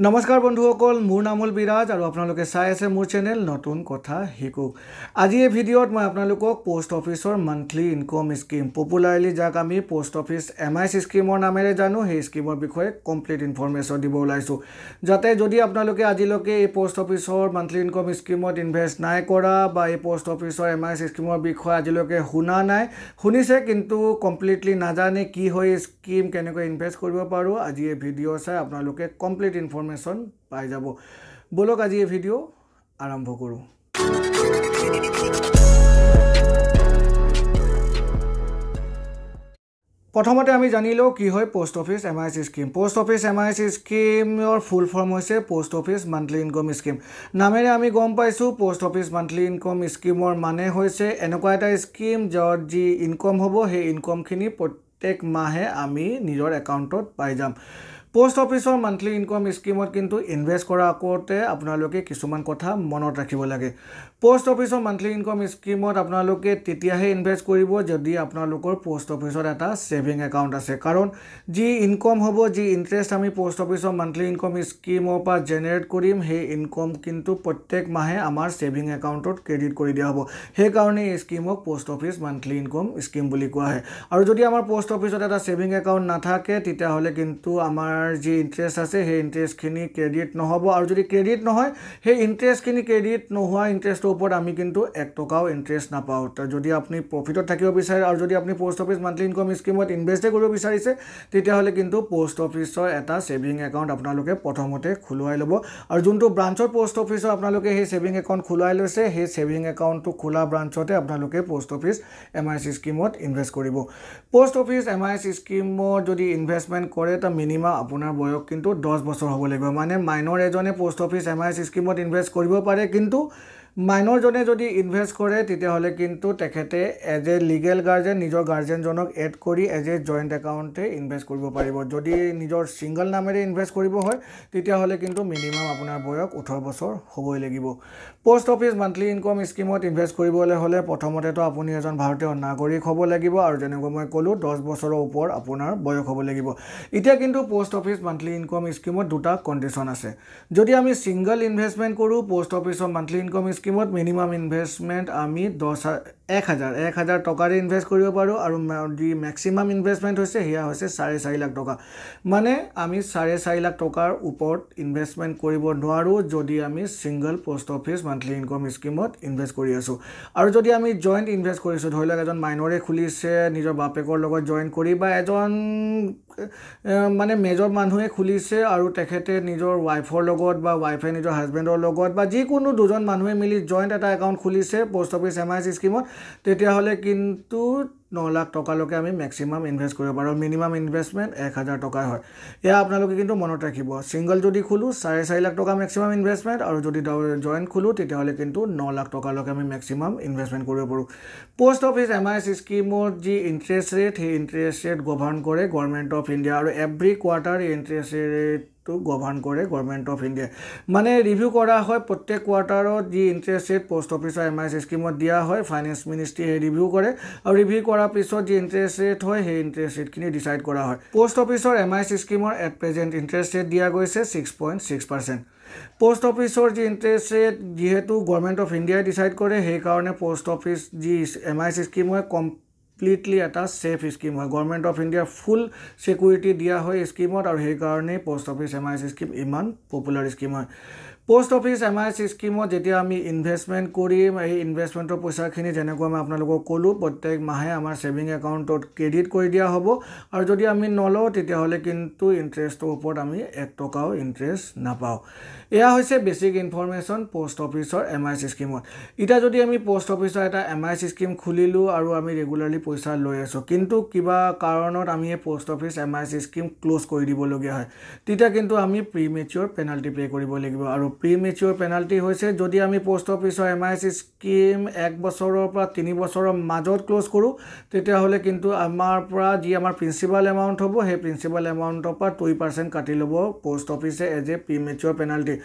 নমস্কাৰ বন্ধুসকল, মোৰ নাম হ'ল বিৰাজ আৰু আপোনালোকে চাই আছে মোৰ চেনেল নতুন কথা শিকো। আজি এই ভিডিঅ'ত মই আপোনালোকক পোষ্ট অফিচৰ মান্থলি ইনকম স্কিম, পপুলাৰলি যাক আমি পোষ্ট অফিচ MIS স্কিমৰ নামেৰে জানো, সেই স্কিমৰ বিষয়ে কমপ্লিট ইনফৰমেশ্যন দিব ওলাইছোঁ। যাতে যদি আপোনালোকে আজিলৈকে এই পোষ্ট অফিচৰ মান্থলি ইনকম স্কিমত ইনভেষ্ট নাই কৰা বা এই পোষ্ট অফিচৰ MIS স্কিমৰ বিষয়ে আজিলৈকে শুনা নাই, শুনিছে কিন্তু কমপ্লিটলি নাজানে কি হয় স্কিম, কেনেকৈ ইনভেষ্ট কৰিব পাৰোঁ, আজি এই ভিডিঅ' চাই আপোনালোকে কমপ্লিট ইনফৰমেশ্যন পাই যাব। বলক আজি এই ভিডিঅ' আৰম্ভ কৰোঁ। প্ৰথমতে আমি জানি লওঁ কি হয় post office MIS scheme. Post office MIS স্কিমৰ ফুল ফৰ্ম হৈছে post office monthly income scheme. নামেৰে আমি গম পাইছোঁ পোষ্ট অফিচ মান্থলি ইনকম স্কিমৰ মানে হৈছে এনেকুৱা এটা স্কিম য'ত যি ইনকম হ'ব সেই ইনকমখিনি প্ৰত্যেক মাহে আমি নিজৰ একাউণ্টত পাই যাম। পোষ্ট অফিচৰ মান্থলি ইনকম স্কিমত কিন্তু ইনভেষ্ট কৰাৰ আগতে আপোনালোকে কিছুমান কথা মনত ৰাখিব লাগে। পোষ্ট অফিচৰ মান্থলি ইনকম স্কিমত আপোনালোকে তেতিয়াহে ইনভেষ্ট কৰিব যদি আপোনালোকৰ পোষ্ট অফিচত এটা ছেভিং একাউণ্ট আছে, কাৰণ যি ইনকম হ'ব, যি ইণ্টাৰেষ্ট আমি পোষ্ট অফিচৰ মান্থলি ইনকম স্কিমৰ পৰা জেনেৰেট কৰিম, সেই ইনকম কিন্তু প্ৰত্যেক মাহে আমাৰ ছেভিং একাউণ্টত ক্ৰেডিট কৰি দিয়া হ'ব। সেইকাৰণে এই স্কিমক post office monthly income scheme বুলি কোৱা হয়। আৰু যদি আমাৰ পোষ্ট অফিচত এটা ছেভিং একাউণ্ট নাথাকে তেতিয়াহ'লে কিন্তু আমাৰ যি ইণ্টাৰেষ্ট আছে সেই ইণ্টাৰেষ্টখিনি ক্ৰেডিট নহ'ব, আৰু যদি ক্ৰেডিট নহয় সেই ইণ্টাৰেষ্টখিনি ক্ৰেডিট নোহোৱা ইণ্টাৰেষ্টৰ ওপৰত আমি কিন্তু 1 টকাও ইণ্টাৰেষ্ট নাপাওঁ। যদি আপুনি প্ৰফিটত থাকিব বিচাৰে আৰু যদি আপুনি পোষ্ট অফিচ মান্থলি ইনকম স্কিমত ইনভেষ্টে কৰিব বিচাৰিছে তেতিয়াহ'লে কিন্তু পোষ্ট অফিচৰ এটা ছেভিং একাউণ্ট আপোনালোকে প্ৰথমতে খোলুৱাই ল'ব। আৰু যোনটো ব্ৰাঞ্চৰ পোষ্ট অফিচৰ আপোনালোকে সেই ছেভিং একাউণ্ট খোলুৱাই লৈছে সেই ছেভিং একাউণ্টটো খোলা ব্ৰাঞ্চতে আপোনালোকে পোষ্ট অফিচ MIS স্কিমত ইনভেষ্ট কৰিব। পোষ্ট অফিচ MIS স্কিমত যদি ইনভেষ্টমেণ্ট কৰে তাৰ মিনিমাম আপোনাৰ বয়স কিন্তু 10 বছৰ হ'ব লাগিব। মানে মাইনৰ এজনে পোষ্ট অফিচ MIS স্কিমত ইনভেষ্ট কৰিব পাৰে, কিন্তু মাইনৰজনে যদি ইনভেষ্ট কৰে তেতিয়াহ'লে কিন্তু তেখেতে এজ এ লিগেল গাৰ্জেন নিজৰ গাৰ্জেনজনক এড কৰি এজ এ জইণ্ট একাউণ্টে ইনভেষ্ট কৰিব পাৰিব। যদি নিজৰ ছিংগল নামেৰে ইনভেষ্ট কৰিব হয় তেতিয়াহ'লে কিন্তু মিনিমাম আপোনাৰ বয়স 18 বছৰ হ'বই লাগিব। পোষ্ট অফিচ মান্থলি ইনকম স্কিমত ইনভেষ্ট কৰিবলৈ হ'লে প্ৰথমতেতো আপুনি এজন ভাৰতীয় নাগৰিক হ'ব লাগিব, আৰু যেনেকৈ মই ক'লোঁ 10 বছৰৰ ওপৰত আপোনাৰ বয়স হ'ব লাগিব। এতিয়া কিন্তু পোষ্ট অফিচ মান্থলি ইনকম স্কিমত দুটা কণ্ডিশ্যন আছে। যদি আমি ছিংগল ইনভেষ্টমেণ্ট কৰোঁ পোষ্ট অফিচৰ মান্থলি ইনকম স্কিমত মিনিমাম ইনভেষ্টমেণ্ট আমি 10,000 টকাৰে ইনভেষ্ট কৰিব পাৰোঁ, আৰু যি মেক্সিমাম ইনভেষ্টমেণ্ট হৈছে সেয়া হৈছে 4.5 লাখ টকা। মানে আমি 4.5 লাখ টকাৰ ওপৰত ইনভেষ্টমেণ্ট কৰিব নোৱাৰোঁ যদি আমি single post office monthly income স্কিমত ইনভেষ্ট কৰি আছোঁ। আৰু যদি আমি জইণ্ট ইনভেষ্ট কৰিছোঁ, ধৰি লওক এজন মাইনৰে খুলিছে নিজৰ বাপেকৰ লগত জইন কৰি, বা এজন মানে মেজৰ মানুহে খুলিছে আৰু তেখেতে নিজৰ ৱাইফৰ লগত বা ৱাইফে নিজৰ হাজবেণ্ডৰ লগত বা যিকোনো দুজন মানুহে মিলি জইণ্ট এটা একাউণ্ট খুলিছে পোষ্ট অফিচ MIS স্কিমত, তেতিয়াহ'লে কিন্তু 9 লাখ টকালৈকে আমি মেক্সিমাম ইনভেষ্ট কৰিব পাৰোঁ। মিনিমাম ইনভেষ্টমেণ্ট 1,000 টকাই হয়। এয়া আপোনালোকে কিন্তু মনত ৰাখিব। ছিংগল যদি খোলোঁ 4.5 লাখ টকা মেক্সিমাম ইনভেষ্টমেণ্ট, আৰু যদি জইণ্ট খোলোঁ তেতিয়াহ'লে কিন্তু 9 লাখ টকালৈকে আমি মেক্সিমাম ইনভেষ্টমেণ্ট কৰিব পাৰোঁ। পোষ্ট অফিচ MIS স্কিমত যি ইণ্টাৰেষ্ট ৰেট, সেই ইণ্টাৰেষ্ট ৰেট গভৰ্ণ কৰে গভৰ্ণমেণ্ট অফ ইণ্ডিয়া, আৰু এভৰি কোৱাৰ্টাৰ এই ইণ্টাৰেষ্ট ৰেটটো গভৰ্ণ কৰে গভৰ্ণমেণ্ট অফ ইণ্ডিয়া। মানে ৰিভিউ কৰা হয় প্ৰত্যেক কোৱাৰ্টাৰত যি ইণ্টাৰেষ্ট ৰেট পোষ্ট অফিচৰ MIS স্কিমত দিয়া হয়, ফাইনেন্স মিনিষ্ট্ৰীয়ে ৰিভিউ কৰে, আৰু ৰিভিউ কৰাৰ পিছত যি ইণ্টাৰেষ্ট ৰেট হয় সেই ইণ্টাৰেষ্ট ৰেটখিনি ডিচাইড কৰা হয়। পোষ্ট অফিচৰ MIS স্কিমৰ এট প্ৰেজেণ্ট ইণ্টাৰেষ্ট ৰেট দিয়া গৈছে 6.6%। পোষ্ট অফিচৰ যি ইণ্টাৰেষ্ট ৰেট যিহেতু গভৰ্ণমেণ্ট অফ ইণ্ডিয়াই ডিচাইড কৰে, সেইকাৰণে পোষ্ট অফিচ যি MIS স্কিম হয় কমপ্লিটলি এটা ছেফ স্কিম হয়। গভৰ্ণমেণ্ট অফ ইণ্ডিয়াৰ ফুল ছিকিউৰিটি দিয়া হয় স্কিমত, আৰু সেইকাৰণেই পোষ্ট অফিচ MIS স্কিম ইমান পপুলাৰ স্কিম হয়। পোষ্ট অফিচ MIS স্কিমত যেতিয়া আমি ইনভেষ্টমেণ্ট কৰিম, এই ইনভেষ্টমেণ্টৰ পইচাখিনি যেনেকৈ মই আপোনালোকক ক'লোঁ প্ৰত্যেক মাহে আমাৰ ছেভিং একাউণ্টত ক্ৰেডিট কৰি দিয়া হ'ব, আৰু যদি আমি নলওঁ তেতিয়াহ'লে কিন্তু ইণ্টাৰেষ্টৰ ওপৰত আমি 1 টকাও ইণ্টাৰেষ্ট নাপাওঁ। এয়া হৈছে বেছিক ইনফৰমেশ্যন পোষ্ট অফিচৰ MIS স্কিমত। এতিয়া যদি আমি পোষ্ট অফিচৰ এটা MIS স্কিম খুলিলোঁ আৰু আমি ৰেগুলাৰলি পইচা লৈ আছোঁ, কিন্তু কিবা কাৰণত আমি এই post office MIS scheme close কৰি দিবলগীয়া হয়, তেতিয়া কিন্তু আমি প্ৰিমেচিয়ৰ পেনাল্টি পে' কৰিব লাগিব। আৰু প্ৰিমেচিয়ৰ পেনাল্টি হৈছে যদি আমি পোষ্ট অফিচৰ MIS স্কিম 1 বছৰৰ পৰা 3 বছৰৰ মাজত ক্ল'জ কৰোঁ, তেতিয়াহ'লে কিন্তু আমাৰ পৰা যি আমাৰ প্ৰিন্সিপাল এমাউণ্ট হ'ব সেই প্ৰিন্সিপাল এমাউণ্টৰ পৰা 2% কাটি ল'ব পোষ্ট অফিচে এজ এ প্ৰিমেচিয়ৰ পেনাল্টি।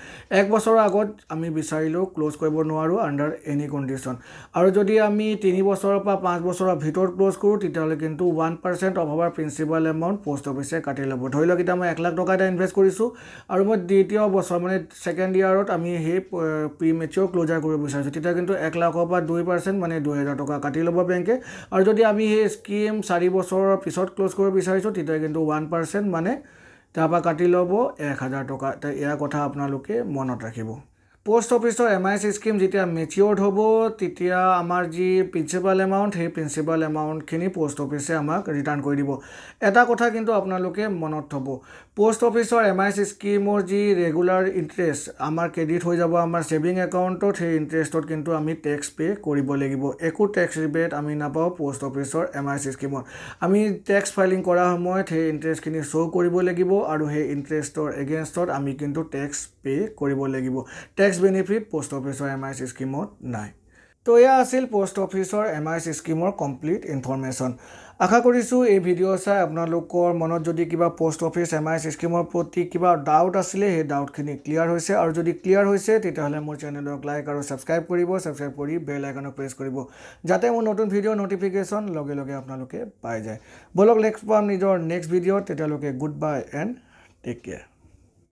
1 বছৰৰ আগত আমি বিচাৰিলেও ক্ল'জ কৰিব নোৱাৰোঁ আণ্ডাৰ এনি কণ্ডিশ্যন। আৰু যদি আমি 3 বছৰৰ পৰা 5 বছৰৰ ভিতৰত পিছত ক্লোজ কৰোঁ তেতিয়াহ'লে কিন্তু 1% of our principal amount post অফিচে কাটি ল'ব। ধৰি লওক এতিয়া মই 1 লাখ টকা এটা ইনভেষ্ট কৰিছোঁ আৰু মই দ্বিতীয় বছৰ মানে ছেকেণ্ড ইয়াৰত আমি সেই প্ৰি মেচিয়ৰ ক্লোজাৰ কৰিব বিচাৰিছোঁ, তেতিয়া কিন্তু 1 লাখৰ পৰা 2% মানে 2000 টকা কাটি ল'ব বেংকে। আৰু যদি আমি সেই স্কিম 4 বছৰৰ পিছত ক্লোজ কৰিব বিচাৰিছোঁ তেতিয়া কিন্তু 1% মানে তাৰপৰা কাটি ল'ব 1000 টকা। ইয়াৰ কথা আপোনালোকে মনত ৰাখিব। পোষ্ট অফিচৰ MIS স্কিম যেতিয়া মেচিয়ৰ্ড হ'ব তেতিয়া আমাৰ যি প্ৰিন্সিপাল এমাউণ্ট সেই প্ৰিন্সিপাল এমাউণ্টখিনি পোষ্ট অফিচে আমাক ৰিটাৰ্ণ কৰি দিব। এটা কথা কিন্তু আপোনালোকে মনত থ'ব, পোষ্ট অফিচৰ MIS স্কিমৰ যি ৰেগুলাৰ ইণ্টাৰেষ্ট আমাৰ ক্ৰেডিট হৈ যাব আমাৰ ছেভিং একাউণ্টত, সেই ইণ্টাৰেষ্টত কিন্তু আমি টেক্স পে' কৰিব লাগিব। একো টেক্স ৰিবেট আমি নাপাওঁ পোষ্ট অফিচৰ MIS স্কিমত। আমি টেক্স ফাইলিং কৰাৰ সময়ত সেই ইণ্টাৰেষ্টখিনি শ্ব' কৰিব লাগিব আৰু সেই ইণ্টাৰেষ্টৰ এগেইনষ্টত আমি কিন্তু টেক্স পে' কৰিব লাগিব। টেক্স বেনিফিট পোষ্ট অফিচৰ MIS স্কিমত নাই। তো এয়া আছিল পোষ্ট অফিচৰ MIS স্কিমৰ কমপ্লিট ইনফৰমেশ্যন। আশা কৰিছোঁ এই ভিডিঅ' চাই আপোনালোকৰ মনত যদি কিবা পোষ্ট অফিচ MIS স্কিমৰ প্ৰতি কিবা ডাউট আছিলে সেই ডাউটখিনি ক্লিয়াৰ হৈছে, আৰু যদি ক্লিয়াৰ হৈছে তেতিয়াহ'লে মোৰ চেনেলক লাইক আৰু ছাবস্ক্ৰাইব কৰিব, ছাবস্ক্ৰাইব কৰি বেল আইকনক প্ৰেছ কৰিব যাতে মোৰ নতুন ভিডিঅ' ন'টিফিকেশ্যন লগে লগে আপোনালোকে পাই যায়। ব'লক নেক্সট পাম নিজৰ নেক্সট ভিডিঅ'ত, তেতিয়ালৈকে good bye and take care.